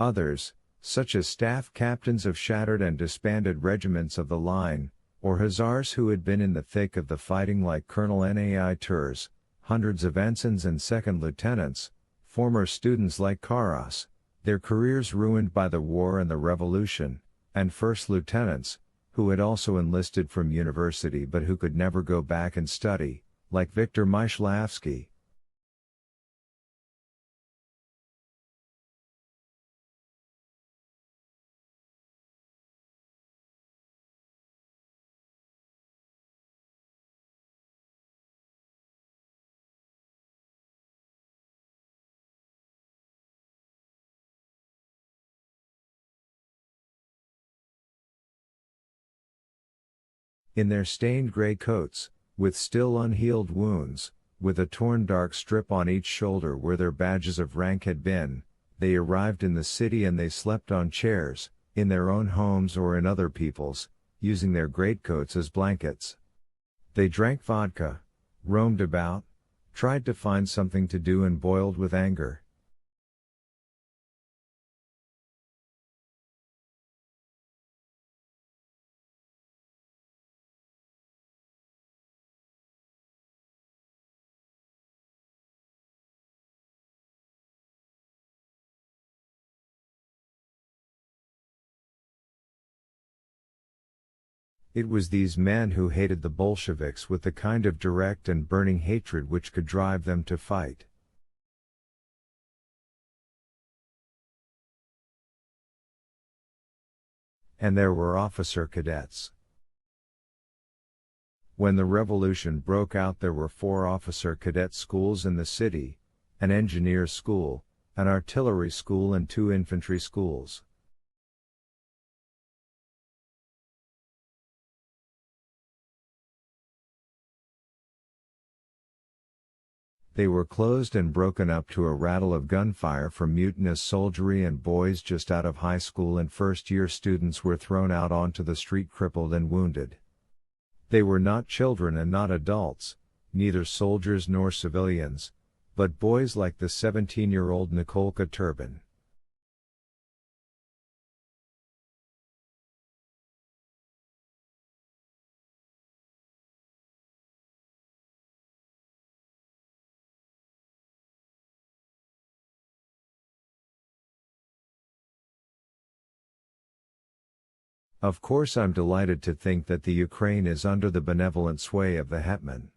Others, such as staff captains of shattered and disbanded regiments of the line, or hussars who had been in the thick of the fighting like Colonel Nai Turs, hundreds of ensigns and second lieutenants, former students like Karas, their careers ruined by the war and the revolution, and first lieutenants, who had also enlisted from university but who could never go back and study, like Viktor Myshlavsky. In their stained gray coats, with still unhealed wounds, with a torn dark strip on each shoulder where their badges of rank had been, they arrived in the city and they slept on chairs, in their own homes or in other people's, using their greatcoats as blankets. They drank vodka, roamed about, tried to find something to do and boiled with anger. It was these men who hated the Bolsheviks with the kind of direct and burning hatred which could drive them to fight. And there were officer cadets. When the revolution broke out, there were 4 officer cadet schools in the city, an engineer school, an artillery school and 2 infantry schools. They were closed and broken up to a rattle of gunfire from mutinous soldiery, and boys just out of high school and first-year students were thrown out onto the street crippled and wounded. They were not children and not adults, neither soldiers nor civilians, but boys like the 17-year-old Nikolka Turbin. Of course, I'm delighted to think that the Ukraine is under the benevolent sway of the hetman.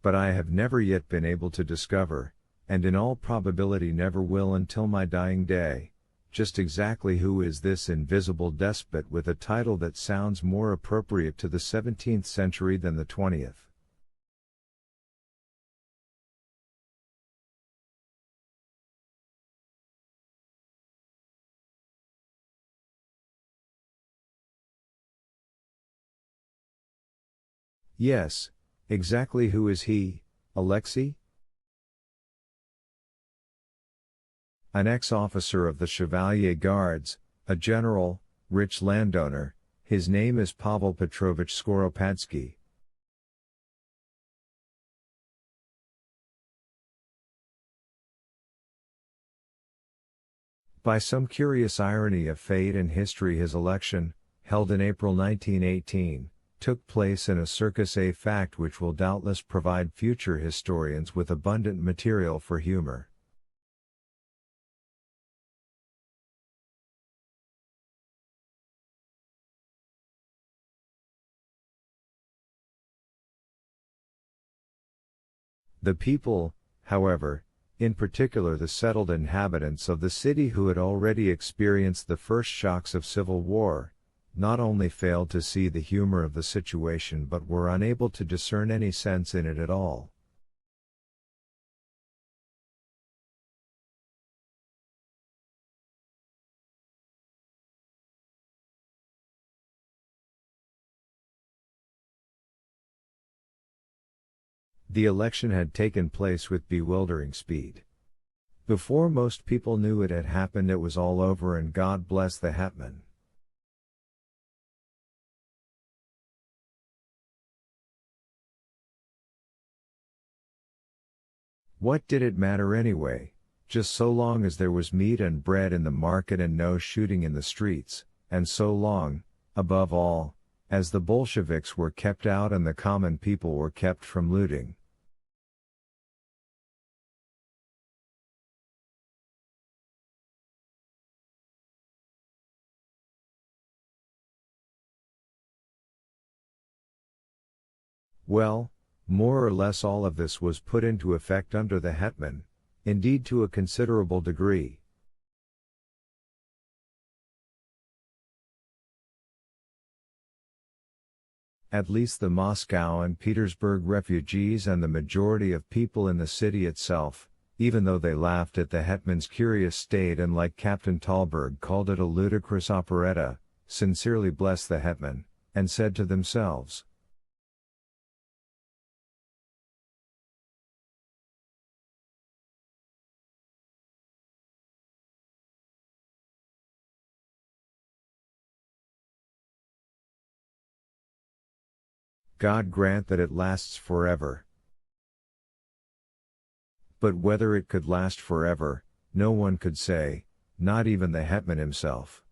But I have never yet been able to discover, and in all probability never will until my dying day, just exactly who is this invisible despot with a title that sounds more appropriate to the 17th century than the 20th. Yes, exactly who is he, Alexei? An ex-officer of the Chevalier Guards, a general, rich landowner, his name is Pavel Petrovich Skoropadsky. By some curious irony of fate and history, his election, held in April 1918, took place in a circus, a fact which will doubtless provide future historians with abundant material for humor. The people, however, in particular the settled inhabitants of the city who had already experienced the first shocks of civil war, not only failed to see the humor of the situation but were unable to discern any sense in it at all. The election had taken place with bewildering speed. Before most people knew it had happened, it was all over, and God bless the hetman. What did it matter anyway, just so long as there was meat and bread in the market and no shooting in the streets, and so long, above all, as the Bolsheviks were kept out and the common people were kept from looting. Well, more or less all of this was put into effect under the hetman, indeed to a considerable degree. At least the Moscow and Petersburg refugees and the majority of people in the city itself, even though they laughed at the hetman's curious state and like Captain Thalberg called it a ludicrous operetta, sincerely blessed the hetman, and said to themselves, God grant that it lasts forever. But whether it could last forever, no one could say, not even the hetman himself.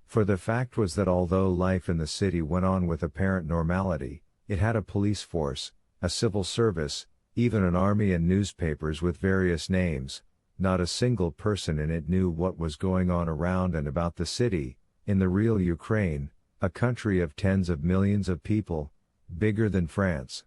For the fact was that although life in the city went on with apparent normality, it had a police force, a civil service, even an army and newspapers with various names. Not a single person in it knew what was going on around and about the city, in the real Ukraine, a country of tens of millions of people, bigger than France.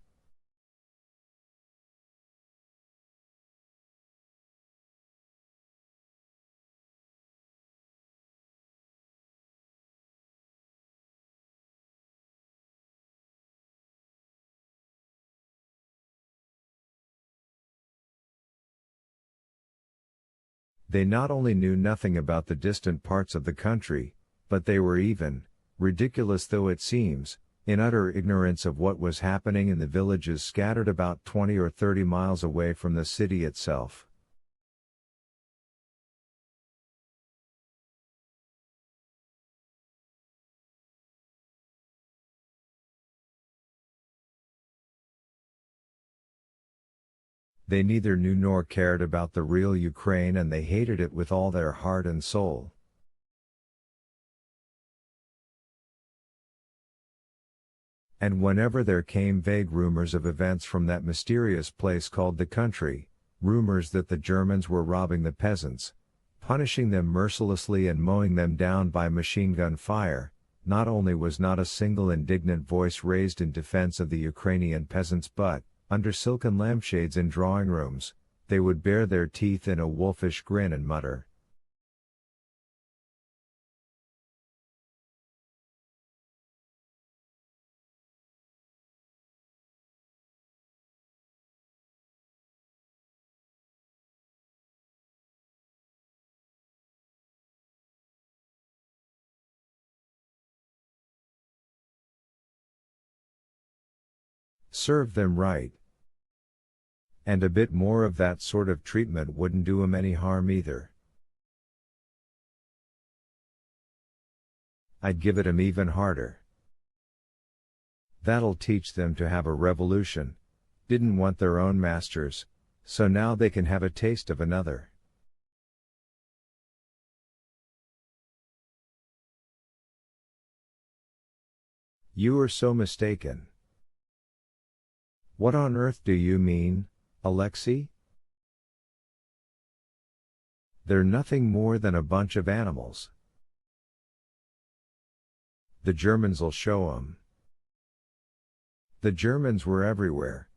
They not only knew nothing about the distant parts of the country, but they were even, ridiculous though it seems, in utter ignorance of what was happening in the villages scattered about 20 or 30 miles away from the city itself. They neither knew nor cared about the real Ukraine and they hated it with all their heart and soul. And whenever there came vague rumors of events from that mysterious place called the country, rumors that the Germans were robbing the peasants, punishing them mercilessly and mowing them down by machine gun fire, not only was not a single indignant voice raised in defense of the Ukrainian peasants but, under silken lampshades in drawing rooms, they would bare their teeth in a wolfish grin and mutter, "Serve them right." And a bit more of that sort of treatment wouldn't do 'em any harm either. I'd give it 'em even harder. That'll teach them to have a revolution, didn't want their own masters, so now they can have a taste of another. You are so mistaken. What on earth do you mean, Alexei? They're nothing more than a bunch of animals. The Germans'll show 'em. The Germans were everywhere.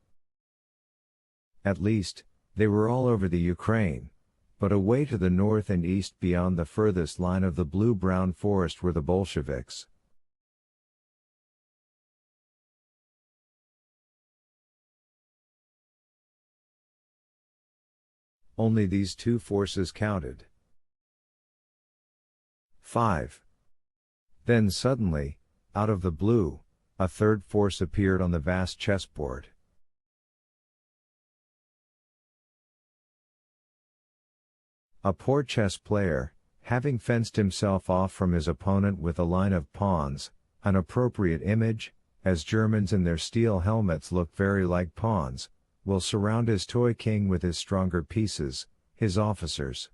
At least, they were all over the Ukraine, but away to the north and east beyond the furthest line of the blue-brown forest were the Bolsheviks. Only these two forces counted. 5. Then suddenly, out of the blue, a third force appeared on the vast chessboard. A poor chess player, having fenced himself off from his opponent with a line of pawns, an appropriate image, as Germans in their steel helmets look very like pawns, will surround his toy king with his stronger pieces, his officers.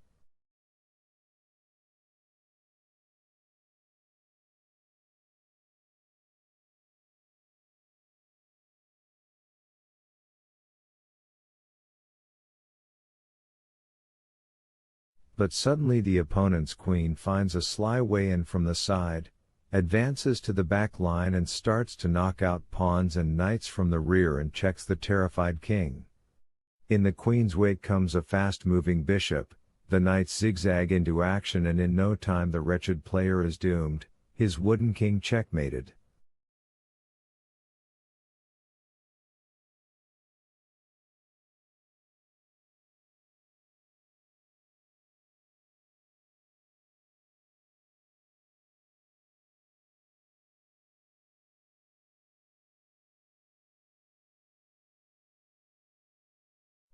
But suddenly the opponent's queen finds a sly way in from the side, advances to the back line and starts to knock out pawns and knights from the rear and checks the terrified king. In the queen's wake comes a fast-moving bishop, the knights zigzag into action and in no time the wretched player is doomed, his wooden king checkmated.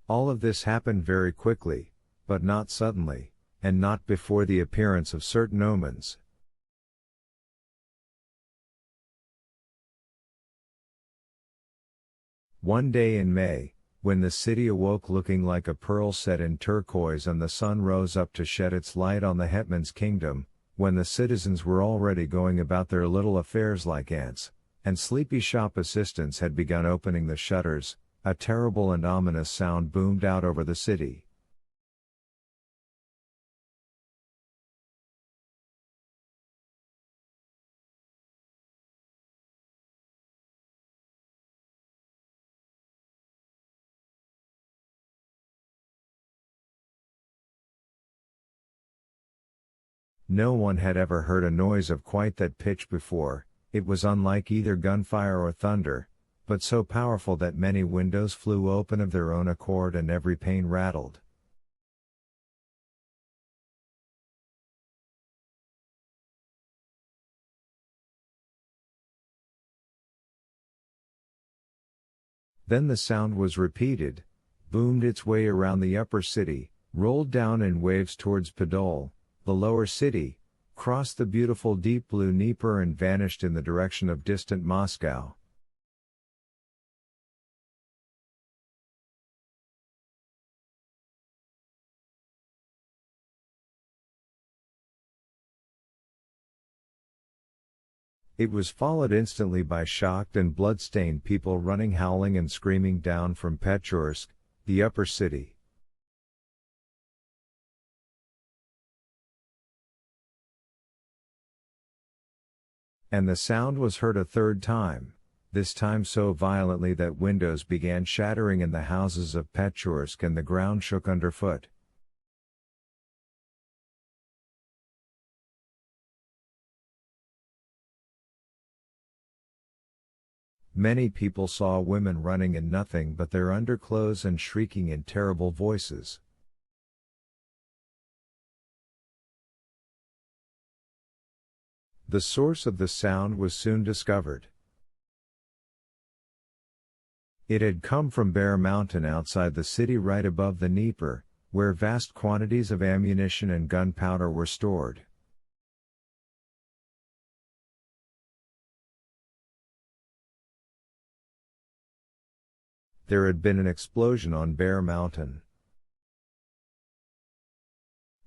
All of this happened very quickly, but not suddenly, and not before the appearance of certain omens. One day in May, when the city awoke looking like a pearl set in turquoise and the sun rose up to shed its light on the hetman's kingdom, when the citizens were already going about their little affairs like ants, and sleepy shop assistants had begun opening the shutters, a terrible and ominous sound boomed out over the city. No one had ever heard a noise of quite that pitch before. It was unlike either gunfire or thunder, but so powerful that many windows flew open of their own accord and every pane rattled. Then the sound was repeated, boomed its way around the upper city, rolled down in waves towards Podol, the lower city, crossed the beautiful deep blue Dnieper and vanished in the direction of distant Moscow. It was followed instantly by shocked and blood-stained people running howling and screaming down from Pechorsk, the upper city. And the sound was heard a third time, this time so violently that windows began shattering in the houses of Pechorsk and the ground shook underfoot. Many people saw women running in nothing but their underclothes and shrieking in terrible voices. The source of the sound was soon discovered. It had come from Bear Mountain outside the city right above the Dnieper, where vast quantities of ammunition and gunpowder were stored. There had been an explosion on Bear Mountain.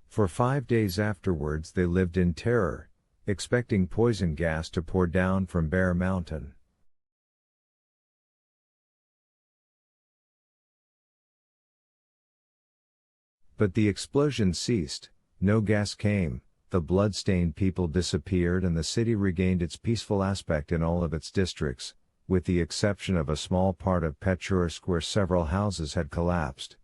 For 5 days afterwards they lived in terror, expecting poison gas to pour down from Bear Mountain. But the explosion ceased, no gas came, the blood-stained people disappeared and the city regained its peaceful aspect in all of its districts, with the exception of a small part of Pechorsk where several houses had collapsed.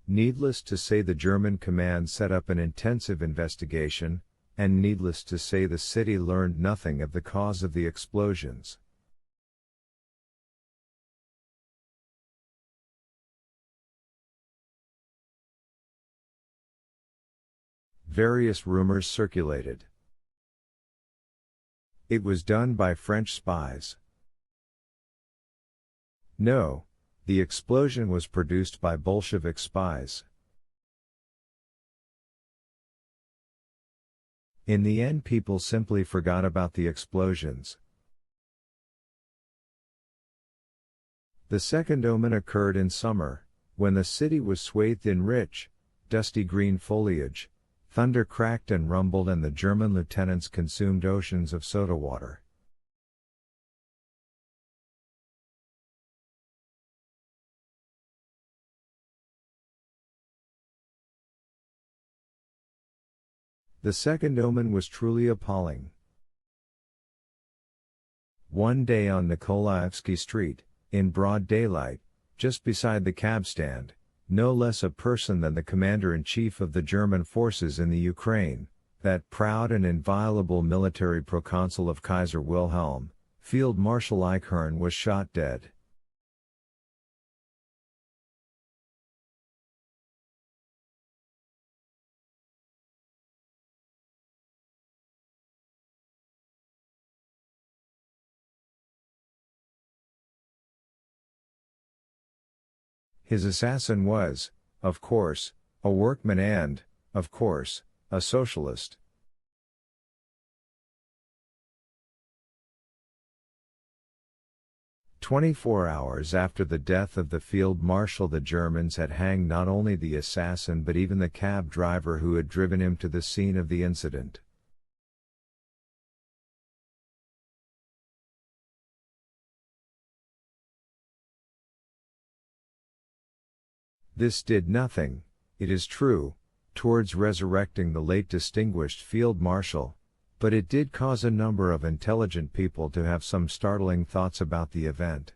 Needless to say the German command set up an intensive investigation, and needless to say the city learned nothing of the cause of the explosions. Various rumors circulated. It was done by French spies. No, the explosion was produced by Bolshevik spies. In the end, people simply forgot about the explosions. The second omen occurred in summer, when the city was swathed in rich, dusty green foliage, thunder cracked and rumbled, and the German lieutenants consumed oceans of soda water. The second omen was truly appalling. One day on Nikolaevsky Street, in broad daylight, just beside the cab stand, no less a person than the commander-in-chief of the German forces in the Ukraine, that proud and inviolable military proconsul of Kaiser Wilhelm, Field Marshal Eichhorn, was shot dead. His assassin was, of course, a workman and, of course, a socialist. "24 hours after the death of the field marshal, the Germans had hanged not only the assassin but even the cab driver who had driven him to the scene of the incident. This did nothing, it is true, towards resurrecting the late distinguished field marshal, but it did cause a number of intelligent people to have some startling thoughts about the event.